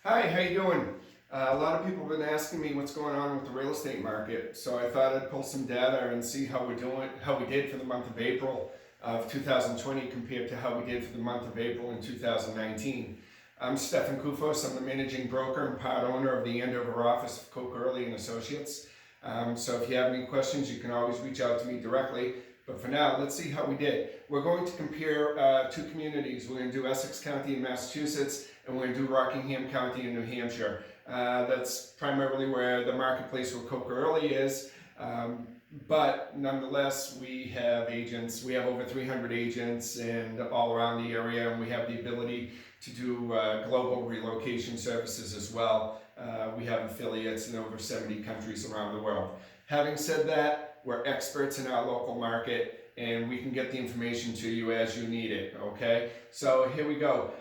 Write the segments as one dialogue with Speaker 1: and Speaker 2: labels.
Speaker 1: Hi, how you doing? A lot of people have been asking me what's going on with the real estate market, so I thought I'd pull some data and see how we're doing, how we did for the month of April of 2020 compared to how we did for the month of April in 2019. I'm Stefan Kufos. I'm the managing broker and part owner of the Andover office of Coke Early and Associates. So if you have any questions, you can always reach out to me directly. But for now, let's see how we did. We're going to compare two communities. We're going to do Essex County in Massachusetts, and we're going to do Rockingham County in New Hampshire. That's primarily where the marketplace where Coke Early is. But nonetheless, we have agents. We have over 300 agents and all around the area, and we have the ability to do global relocation services as well. We have affiliates in over 70 countries around the world. Having said that, we're experts in our local market, and we can get the information to you as you need it, okay? So here we go.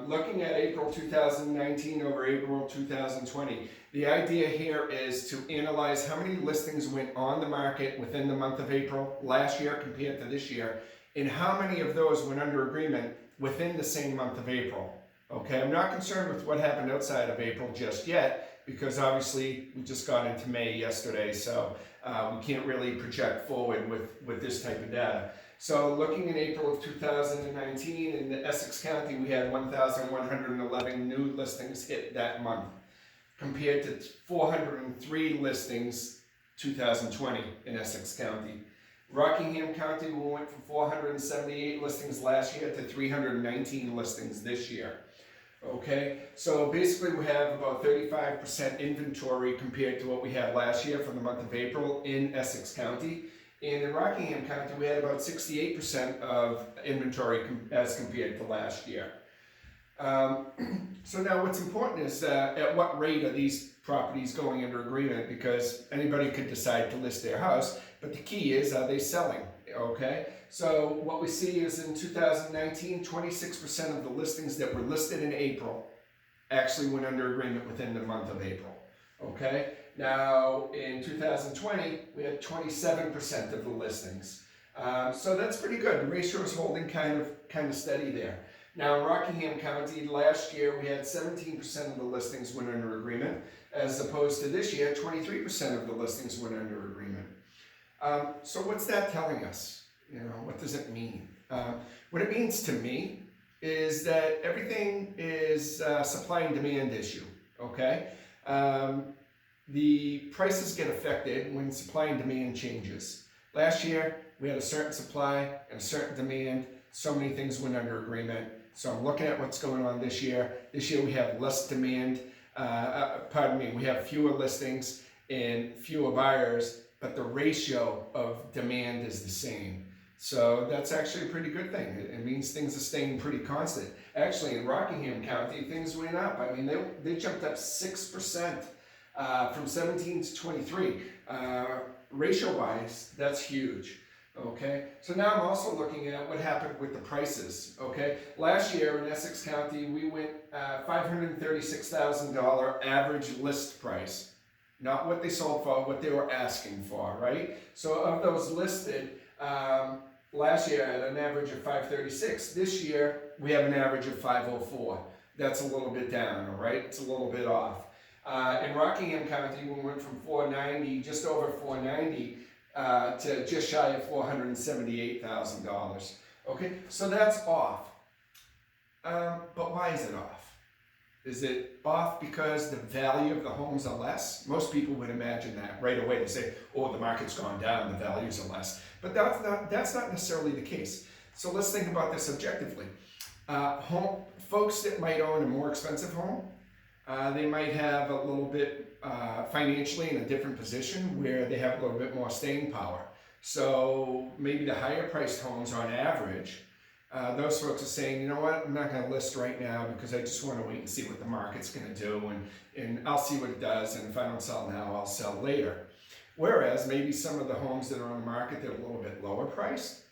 Speaker 1: Looking at April 2019 over April 2020, the idea here is to analyze how many listings went on the market within the month of April last year compared to this year, and how many of those went under agreement within the same month of April. Okay, I'm not concerned with what happened outside of April just yet, because obviously we just got into May yesterday, so we can't really project forward with this type of data. So looking in April of 2019 in the Essex County, we had 1,111 new listings hit that month, compared to 403 listings 2020 in Essex County. Rockingham County, we went from 478 listings last year to 319 listings this year. Okay, so basically we have about 35% inventory compared to what we had last year for the month of April in Essex County. And in Rockingham County, we had about 68% of inventory as compared to last year. So now what's important is at what rate are these properties going under agreement, because anybody could decide to list their house, but the key is, are they selling? Okay, so what we see is in 2019, 26% of the listings that were listed in April actually went under agreement within the month of April. Okay, now in 2020, we had 27% of the listings. So that's pretty good. The ratio is holding kind of steady there. Now in Rockingham County, last year we had 17% of the listings went under agreement, as opposed to this year, 23% of the listings went under agreement. So what's that telling us? You know, what does it mean? What it means to me is that everything is a supply and demand issue, okay? The prices get affected when supply and demand changes. Last year, we had a certain supply and a certain demand. So many things went under agreement. So I'm looking at what's going on this year. This year we have less demand, we have fewer listings and fewer buyers, but the ratio of demand is the same. So that's actually a pretty good thing. It means things are staying pretty constant. Actually, in Rockingham County, things went up. I mean, they jumped up 6% from 17 to 23. Ratio-wise, that's huge. Okay, so now I'm also looking at what happened with the prices. Okay, last year in Essex County, we went $536,000 average list price. Not what they sold for, what they were asking for, right? So of those listed, last year at an average of 536. This year, we have an average of 504. That's a little bit down, all right? It's a little bit off. In Rockingham County, we went from 490, just over 490, to just shy of $478,000. Okay, so that's off. But why is it off? Is it off because the value of the homes are less? Most people would imagine that right away. They say, oh, the market's gone down, the values are less. But that's not necessarily the case. So let's think about this objectively. Folks that might own a more expensive home, they might have a little bit financially in a different position where they have a little bit more staying power. So maybe the higher priced homes on average, those folks are saying, you know what, I'm not going to list right now because I just want to wait and see what the market's going to do, and I'll see what it does, and if I don't sell now, I'll sell later. Whereas maybe some of the homes that are on the market that are a little bit lower priced,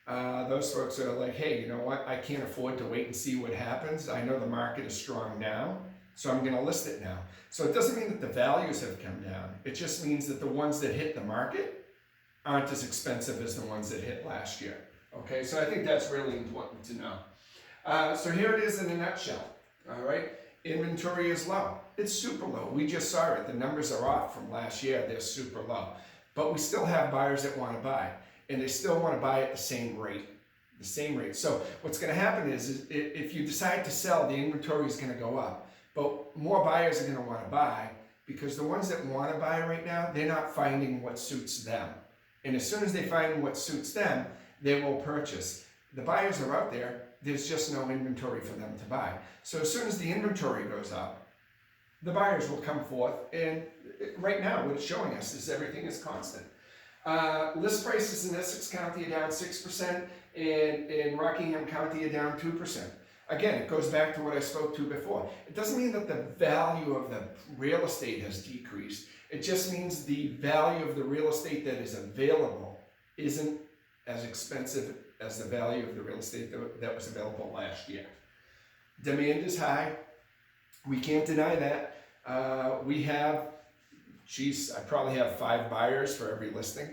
Speaker 1: those folks are like, hey, you know what, I can't afford to wait and see what happens. I know the market is strong now, so I'm going to list it now. So it doesn't mean that the values have come down. It just means that the ones that hit the market aren't as expensive as the ones that hit last year. Okay, so I think that's really important to know. So here it is in a nutshell. All right, Inventory is low. It's super low. We just saw it. The numbers are off from last year. They're super low. But we still have buyers that want to buy, and they still want to buy at the same rate. The same rate. So what's going to happen is if you decide to sell, the inventory is going to go up. But more buyers are going to want to buy, because the ones that want to buy right now, they're not finding what suits them. And as soon as they find what suits them, they will purchase. The buyers are out there. There's just no inventory for them to buy. So as soon as the inventory goes up, the buyers will come forth. And right now, what it's showing us is everything is constant. List prices in Essex County are down 6%, and in Rockingham County are down 2%. Again, it goes back to what I spoke to before. It doesn't mean that the value of the real estate has decreased. It just means the value of the real estate that is available isn't as expensive as the value of the real estate that was available last year. Demand is high. We can't deny that. We have, I probably have 5 buyers for every listing,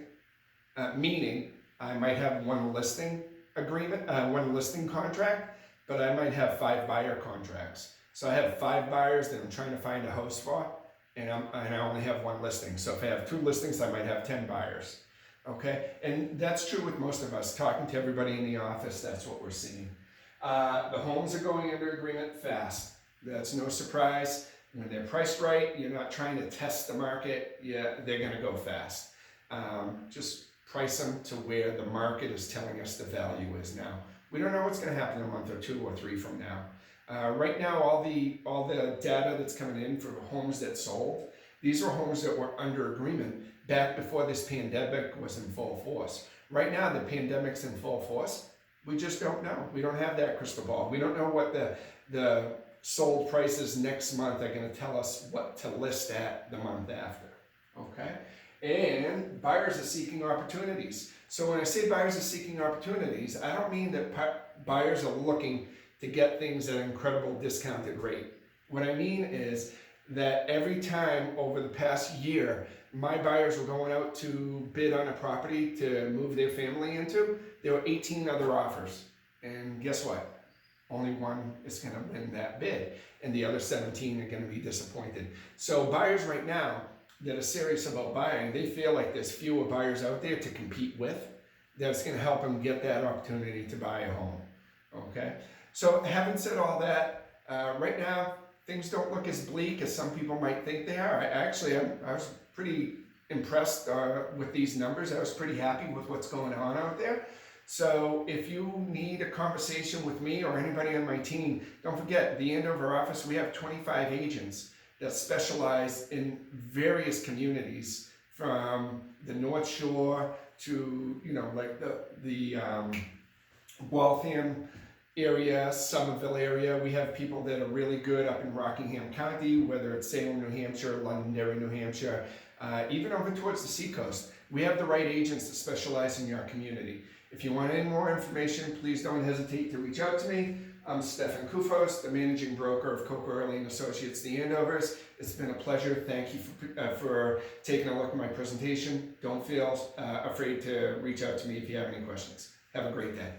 Speaker 1: meaning I might have one listing agreement, one listing contract, but I might have 5 buyer contracts. So I have 5 buyers that I'm trying to find a house for, and I only have one listing. So if I have 2 listings, I might have 10 buyers. Okay, and that's true with most of us. Talking to everybody in the office, that's what we're seeing. The homes are going under agreement fast. That's no surprise. When they're priced right, you're not trying to test the market. Yeah, they're going to go fast. Just price them to where the market is telling us the value is now. We don't know what's going to happen in a month or 2 or 3 from now. Right now, all the data that's coming in for homes that sold, these are homes that were under agreement back before this pandemic was in full force. Right now, the pandemic's in full force. We just don't know. We don't have that crystal ball. We don't know what the sold prices next month are going to tell us what to list at the month after. Okay? And buyers are seeking opportunities. So when I say buyers are seeking opportunities, I don't mean that buyers are looking to get things at an incredible discounted rate. What I mean is that every time over the past year, my buyers were going out to bid on a property to move their family into, there were 18 other offers. And guess what? Only one is going to win that bid, and the other 17 are going to be disappointed. So buyers right now that are serious about buying, they feel like there's fewer buyers out there to compete with that's going to help them get that opportunity to buy a home. Okay? So having said all that, right now, things don't look as bleak as some people might think they are. I was pretty impressed with these numbers. I was pretty happy with what's going on out there. So if you need a conversation with me or anybody on my team, don't forget, at the Andover office, we have 25 agents that specialize in various communities, from the North Shore to, like the Waltham area, Somerville area. We have people that are really good up in Rockingham County, whether it's Salem, New Hampshire, Londonderry, New Hampshire, even over towards the seacoast. We have the right agents that specialize in your community. If you want any more information, please don't hesitate to reach out to me. I'm Stefan Kufos, the managing broker of Coker Early & Associates, the Andovers. It's been a pleasure. Thank you for taking a look at my presentation. Don't feel afraid to reach out to me if you have any questions. Have a great day.